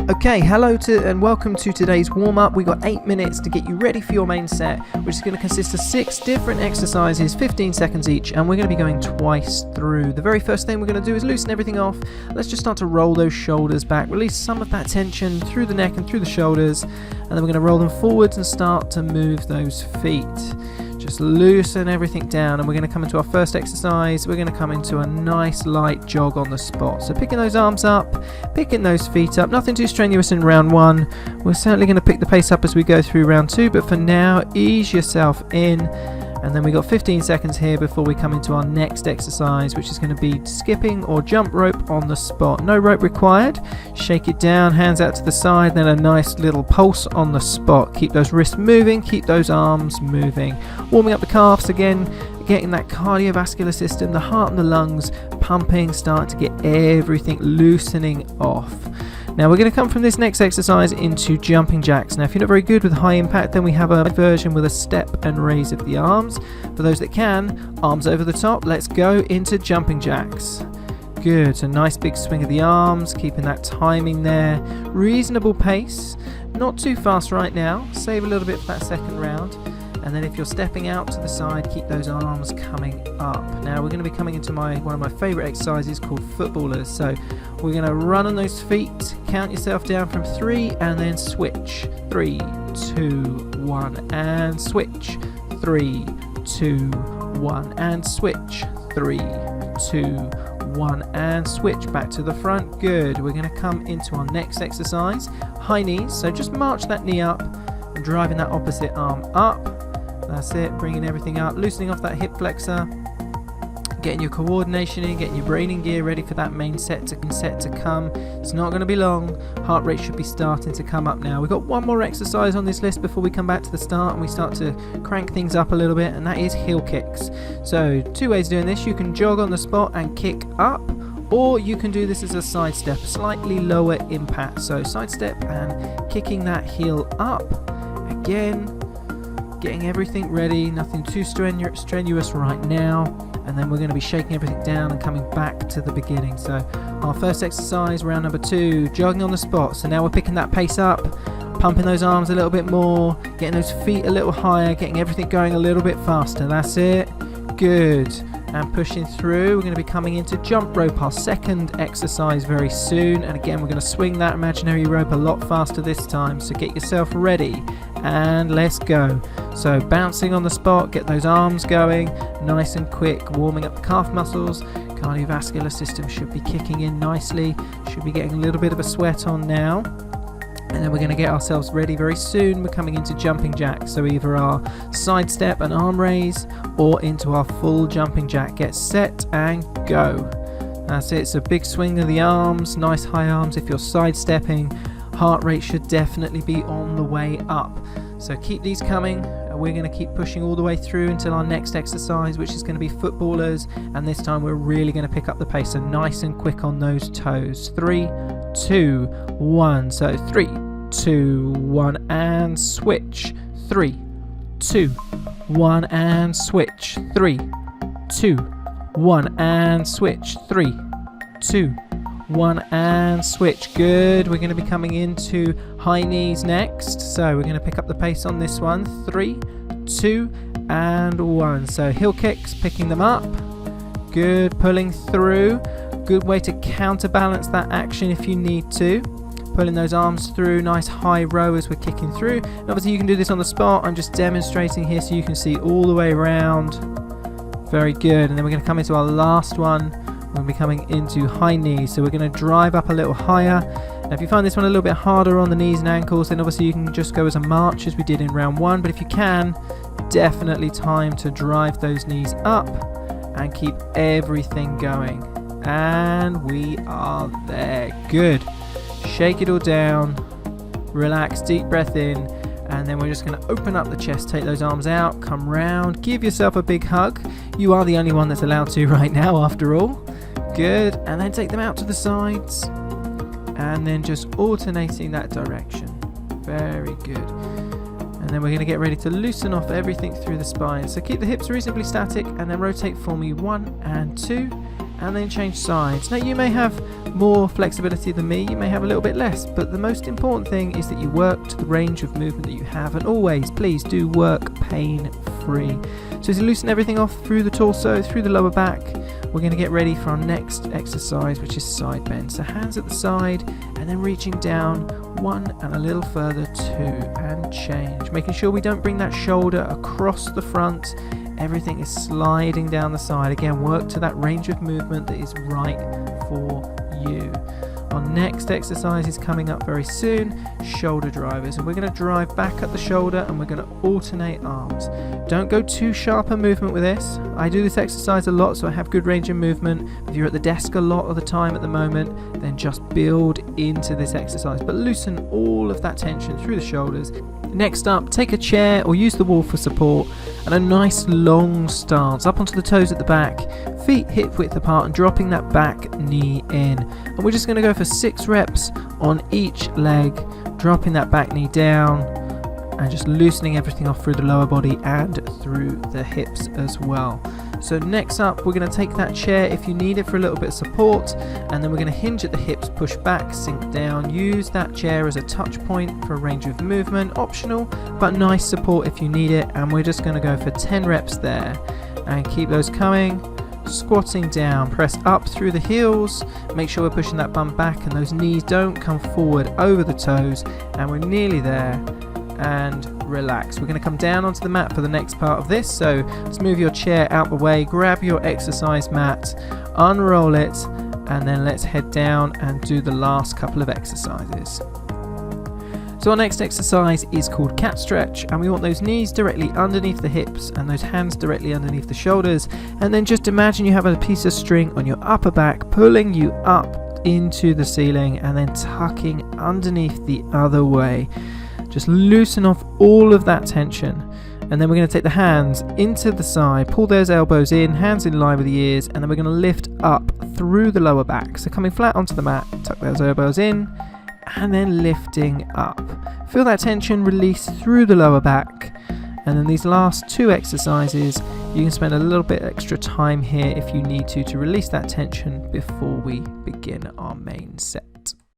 Okay, hello and welcome to today's warm-up. We've got 8 minutes to get you ready for your main set, which is going to consist of 6 different exercises, 15 seconds each, and we're going to be going twice through. The very first thing we're going to do is loosen everything off. Let's just start to roll those shoulders back, release some of that tension through the neck and through the shoulders, and then we're going to roll them forwards and start to move those feet. Just loosen everything down, and we're going to come into our first exercise. We're going to come into a nice light jog on the spot. So picking those arms up, picking those feet up, nothing too strenuous in round 1. We're certainly going to pick the pace up as we go through round 2, but for now, ease yourself in. And then we got 15 seconds here before we come into our next exercise, which is going to be skipping or jump rope on the spot. No rope required. Shake it down, hands out to the side, then a nice little pulse on the spot. Keep those wrists moving, keep those arms moving. Warming up the calves again, getting that cardiovascular system, the heart and the lungs pumping, start to get everything loosening off. Now we're going to come from this next exercise into jumping jacks. Now if you're not very good with high impact, then we have a version with a step and raise of the arms. For those that can, arms over the top, let's go into jumping jacks. Good, so nice big swing of the arms, keeping that timing there. Reasonable pace, not too fast right now, save a little bit for that second round. And then if you're stepping out to the side, keep those arms coming up. Now we're going to be coming into one of my favourite exercises called footballers. So we're going to run on those feet, count yourself down from 3 and then switch. 3, 2, 1 and switch. 3, 2, 1 and switch. 3, 2, 1 and switch. Back to the front. Good. We're going to come into our next exercise. High knees. So just march that knee up and driving that opposite arm up. That's it, bringing everything up, loosening off that hip flexor, getting your coordination in, getting your brain in gear, ready for that main set to come. It's not going to be long. Heart rate should be starting to come up now. We've got one more exercise on this list before we come back to the start and we start to crank things up a little bit, and that is heel kicks. So 2 ways of doing this. You can jog on the spot and kick up, or you can do this as a side step, slightly lower impact. So side step and kicking that heel up. Again, getting everything ready, nothing too strenuous right now, and then we're going to be shaking everything down and coming back to the beginning. So our first exercise, round number 2, jogging on the spot. So now we're picking that pace up, pumping those arms a little bit more, getting those feet a little higher, getting everything going a little bit faster. That's it. Good. And pushing through. We're going to be coming into jump rope, our second exercise, very soon. And again, we're going to swing that imaginary rope a lot faster this time. So get yourself ready and let's go. So bouncing on the spot, get those arms going nice and quick, warming up the calf muscles. Cardiovascular system should be kicking in nicely. Should be getting a little bit of a sweat on now. And then we're going to get ourselves ready very soon. We're coming into jumping jacks. So either our side step and arm raise or into our full jumping jack. Get set and go. That's it. So big swing of the arms, nice high arms if you're side stepping. Heart rate should definitely be on the way up. So keep these coming. We're going to keep pushing all the way through until our next exercise, which is going to be footballers. And this time we're really going to pick up the pace. So nice and quick on those toes. 3, 2, 1. So 3, 2, 1 and switch. 3, 2, 1 and switch. 3, 2, 1 and switch. 3, 2, 1 and switch. Good. We're going to be coming into high knees next. So we're going to pick up the pace on this one. 3, 2 and 1. So heel kicks, picking them up. Good. Pulling through. Good way to counterbalance that action if you need to. Pulling those arms through, nice high row as we're kicking through. And obviously you can do this on the spot. I'm just demonstrating here so you can see all the way around. Very good. And then we're going to come into our last one. We're going to be coming into high knees. So we're going to drive up a little higher. Now if you find this one a little bit harder on the knees and ankles, then obviously you can just go as a march as we did in round 1. But if you can, definitely time to drive those knees up and keep everything going. And we are there. Good. Shake it all down, relax, deep breath in, and then we're just going to open up the chest, take those arms out, come round, give yourself a big hug. You are the only one that's allowed to right now after all. Good, and then take them out to the sides, and then just alternating that direction. Very good. And then we're going to get ready to loosen off everything through the spine. So keep the hips reasonably static, and then rotate for me 1 and 2. And then change sides. Now you may have more flexibility than me, you may have a little bit less, but the most important thing is that you work to the range of movement that you have, and always, please do work pain-free. So as you loosen everything off through the torso, through the lower back, we're going to get ready for our next exercise, which is side bend. So hands at the side, and then reaching down, 1 and a little further, 2, and change. Making sure we don't bring that shoulder across the front. Everything is sliding down the side. Again, work to that range of movement that is right for you. Our next exercise is coming up very soon, shoulder drivers, and we're going to drive back at the shoulder and we're going to alternate arms. Don't go too sharp a movement with this. I do this exercise a lot, so I have good range of movement. If you're at the desk a lot of the time at the moment, then just build into this exercise, but loosen all of that tension through the shoulders. Next up, take a chair or use the wall for support, and a nice long stance up onto the toes at the back, feet hip width apart, and dropping that back knee in. And we're just going to go for 6 reps on each leg, dropping that back knee down and just loosening everything off through the lower body and through the hips as well. So next up, we're going to take that chair if you need it for a little bit of support, and then we're going to hinge at the hips, push back, sink down. Use that chair as a touch point for a range of movement, optional, but nice support if you need it. And we're just going to go for 10 reps there and keep those coming. Squatting down, press up through the heels, make sure we're pushing that bum back and those knees don't come forward over the toes, and we're nearly there. And relax. We're going to come down onto the mat for the next part of this, so let's move your chair out the way, grab your exercise mat, unroll it, and then let's head down and do the last couple of exercises. So our next exercise is called cat stretch, and we want those knees directly underneath the hips and those hands directly underneath the shoulders, and then just imagine you have a piece of string on your upper back pulling you up into the ceiling and then tucking underneath the other way. Just loosen off all of that tension, and then we're going to take the hands into the side, pull those elbows in, hands in line with the ears, and then we're going to lift up through the lower back. So coming flat onto the mat, tuck those elbows in, and then lifting up. Feel that tension release through the lower back, and then these last 2 exercises, you can spend a little bit extra time here if you need to release that tension before we begin our main set.